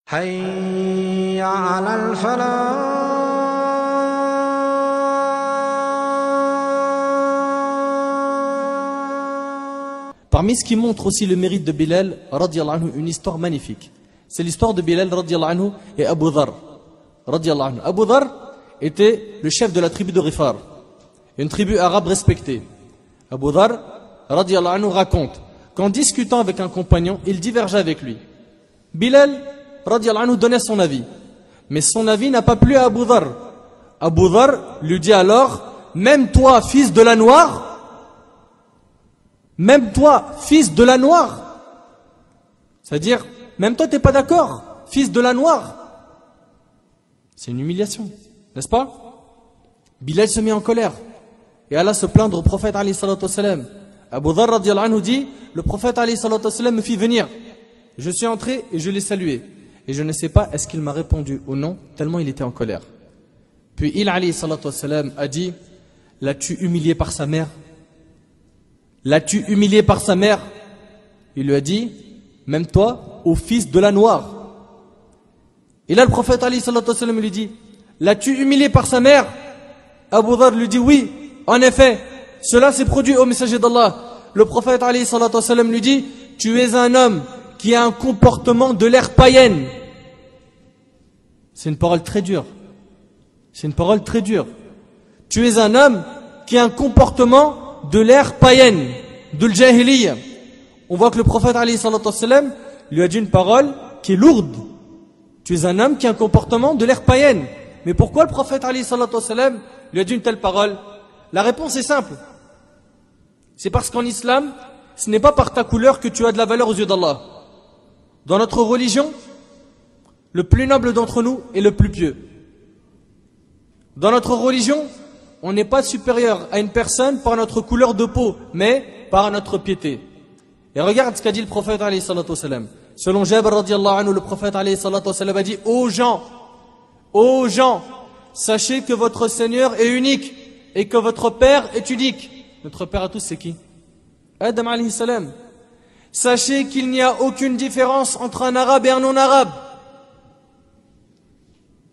حي على الفلاح. Parmi ce qui montre aussi le mérite de Bilal, radiallahu anhu, une histoire magnifique. C'est l'histoire de Bilal, radiallahu anhu, et Abu Dhar, radiallahu anhu. Abu Dhar était le chef de la tribu de Ghifar, une tribu arabe respectée. Abu Dhar, radiallahu anhu, raconte qu'en discutant avec un compagnon, il divergeait avec lui. Bilal, radiallahu anhu, donnait son avis. Mais son avis n'a pas plu à Abu Dhar. Abu Dhar lui dit alors, même toi, fils de la noire, même toi, fils de la noire, c'est-à-dire, même toi, t'es pas d'accord, fils de la noire. C'est une humiliation, n'est-ce pas? Bilal se met en colère et alla se plaindre au prophète alayhi salatu wassalam. Abu Dhar radiallahu anhu dit, le prophète alayhi salatu wassalam me fit venir. Je suis entré et je l'ai salué. Et je ne sais pas est-ce qu'il m'a répondu ou non, tellement il était en colère. Puis il alayhi salatu wassalam a dit, l'as-tu humilié par sa mère? L'as-tu humilié par sa mère? Il lui a dit, même toi, ô fils de la noire. Et là le prophète alayhi salatu wassalam lui dit, l'as-tu humilié par sa mère? Abu Dhar lui dit, oui, en effet, cela s'est produit au messager d'Allah. Le prophète alayhi salatu wassalam lui dit, tu es un homme qui a un comportement de l'ère païenne. C'est une parole très dure. C'est une parole très dure. Tu es un homme qui a un comportement de l'ère païenne, de l'jahiliya. On voit que le prophète alayhi salatu wassalam lui a dit une parole qui est lourde. Tu es un homme qui a un comportement de l'ère païenne. Mais pourquoi le prophète alayhi salatu wassalam lui a dit une telle parole? La réponse est simple. C'est parce qu'en islam, ce n'est pas par ta couleur que tu as de la valeur aux yeux d'Allah. Dans notre religion, le plus noble d'entre nous est le plus pieux. Dans notre religion, on n'est pas supérieur à une personne par notre couleur de peau, mais par notre piété. Et regarde ce qu'a dit le prophète alayhi salatu wassalam. Selon Jabir radiallahu anhu, le prophète alayhi salatu wassalam a dit, ô gens, sachez que votre Seigneur est unique et que votre Père est unique. Notre Père à tous, c'est qui? Adam alayhi salam. Sachez qu'il n'y a aucune différence entre un arabe et un non-arabe.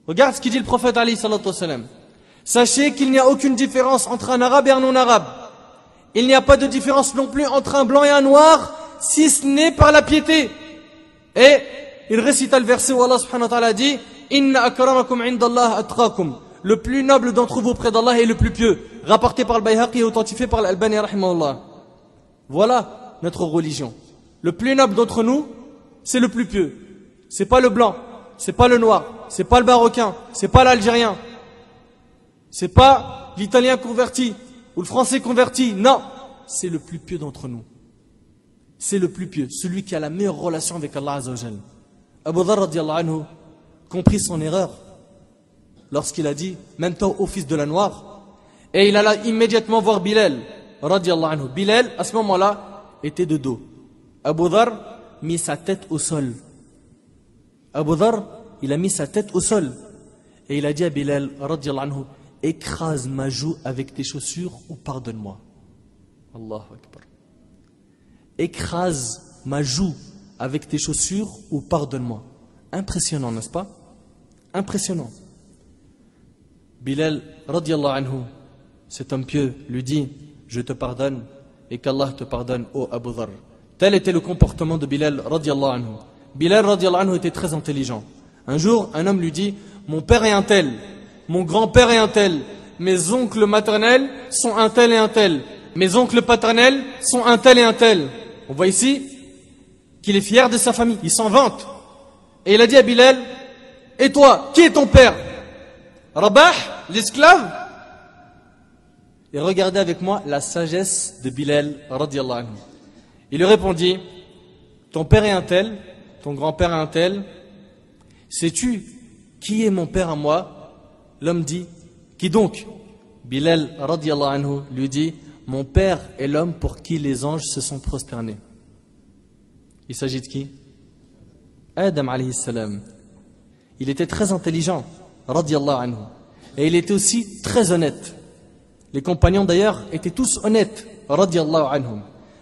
Regarde ce qu'il dit le prophète alayhi salatu wassalam. Sachez qu'il n'y a aucune différence entre un arabe et un non-arabe. Il n'y a pas de différence non plus entre un blanc et un noir, si ce n'est par la piété. Et il récita le verset où Allah subhanahu wa ta'ala dit, Inna akramakum indallah atqakum. Le plus noble d'entre vous près d'Allah est le plus pieux. Rapporté par le Bayhaqi et authentifié par l'Albani rahimahullah. Voilà notre religion. Le plus noble d'entre nous, c'est le plus pieux. C'est pas le blanc, c'est pas le noir, c'est pas le marocain, c'est pas l'algérien. C'est pas l'italien converti ou le français converti. Non, c'est le plus pieux d'entre nous. C'est le plus pieux, celui qui a la meilleure relation avec Allah Azza wa Jal. Abu Dhar radiallahu anhu comprit son erreur lorsqu'il a dit, même toi, ô fils de la noire. Et il alla immédiatement voir Bilal radiallahu anhu. Bilal, à ce moment-là, était de dos. Abu Dhar mit sa tête au sol. Abu Dhar, il a mis sa tête au sol. Et il a dit à Bilal radiallahu anhu, écrase ma joue avec tes chaussures ou pardonne-moi. Allahu Akbar. Écrase ma joue avec tes chaussures ou pardonne-moi. Impressionnant, n'est-ce pas? Impressionnant. Bilal, radiallahu anhu, cet homme pieux, lui dit, je te pardonne et qu'Allah te pardonne, ô Abu Dhar. Tel était le comportement de Bilal, radiallahu anhu. Bilal, radiallahu anhu, était très intelligent. Un jour, un homme lui dit, mon père est un tel, mon grand-père est un tel, mes oncles maternels sont un tel et un tel, mes oncles paternels sont un tel et un tel. On voit ici qu'il est fier de sa famille, il s'en vante. Et il a dit à Bilal, et toi, qui est ton père? Rabah, l'esclave? Et regardez avec moi la sagesse de Bilal radiallahu anhu. Il lui répondit, ton père est un tel, ton grand-père est un tel. Sais-tu qui est mon père à moi? L'homme dit, qui donc? Bilal radiallahu anhu lui dit, mon père est l'homme pour qui les anges se sont prosternés. Il s'agit de qui? Adam alayhi salam. Il était très intelligent, radiallahu anhu. Et il était aussi très honnête. Les compagnons d'ailleurs étaient tous honnêtes, radiallahu anhum.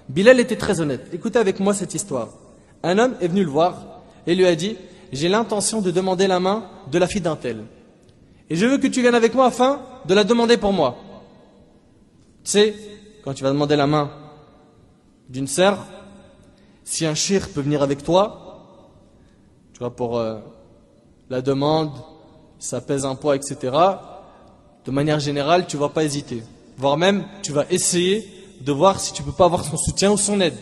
Bilal était très honnête. Écoutez avec moi cette histoire. Un homme est venu le voir et lui a dit, j'ai l'intention de demander la main de la fille d'un tel. Et je veux que tu viennes avec moi afin de la demander pour moi. Tu sais, quand tu vas demander la main d'une sœur, si un shir peut venir avec toi, tu vois, pour la demande, ça pèse un poids, etc., de manière générale, tu ne vas pas hésiter. Voire même, tu vas essayer de voir si tu ne peux pas avoir son soutien ou son aide.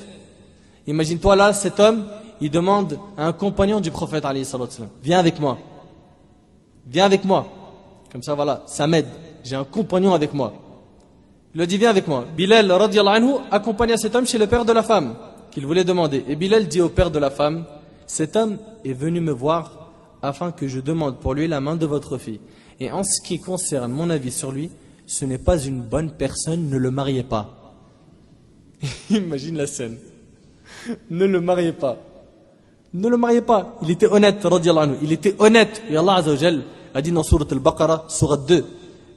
Imagine-toi là, cet homme, il demande à un compagnon du prophète, alayhi salatu wassalam, viens avec moi. Viens avec moi. Comme ça, voilà, ça m'aide. J'ai un compagnon avec moi. Il lui a dit, viens avec moi. Bilal, radiyallahu anhu, accompagna cet homme chez le père de la femme qu'il voulait demander. Et Bilal dit au père de la femme, cet homme est venu me voir afin que je demande pour lui la main de votre fille. Et en ce qui concerne mon avis sur lui, ce n'est pas une bonne personne, ne le mariez pas. Imagine la scène. Ne le mariez pas. Ne le mariez pas. Il était honnête, radiyallahu anhu. Il était honnête. Et Allah Azza wa Jal a dit dans Surat Al-Baqarah, Surat 2,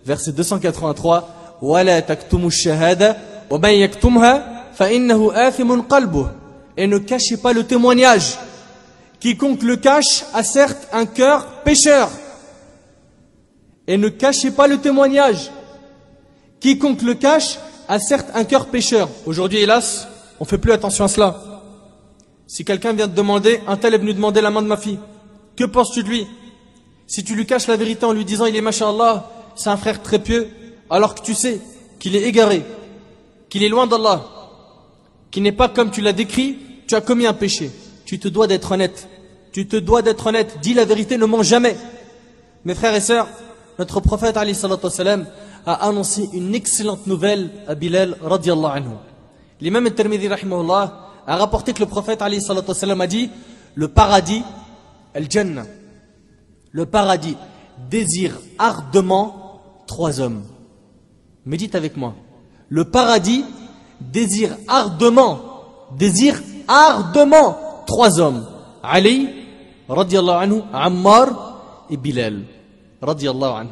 verset 283, وَلَا تَكْتُمُوا الشَّهَادَةَ وَمَنْ يَكْتُمْهَا فَإِنَّهُ آثِمٌ قَلْبُهُ. Et ne cachez pas le témoignage. Quiconque le cache a certes un cœur pécheur. Et ne cachez pas le témoignage. Quiconque le cache a certes un cœur pécheur. Aujourd'hui, hélas, on ne fait plus attention à cela. Si quelqu'un vient te demander, un tel est venu demander la main de ma fille, que penses-tu de lui? Si tu lui caches la vérité en lui disant, il est masha'Allah, c'est un frère très pieux, alors que tu sais qu'il est égaré, qu'il est loin d'Allah, qu'il n'est pas comme tu l'as décrit, tu as commis un péché. Tu te dois d'être honnête. Tu te dois d'être honnête. Dis la vérité, ne mens jamais. Mes frères et sœurs, notre prophète alayhi salatu wassalam a annoncé une excellente nouvelle à Bilal radiyallahu anhu. L'imam al-Tirmidhi rahimahullah a rapporté que le prophète alayhi salatu wassalam a dit, le paradis, al-Jannah, le paradis désire ardemment 3 hommes. Médite avec moi. Le paradis désire ardemment 3 hommes. Ali, radiyallahu anhu, Ammar et Bilal, radiyallahu anhu.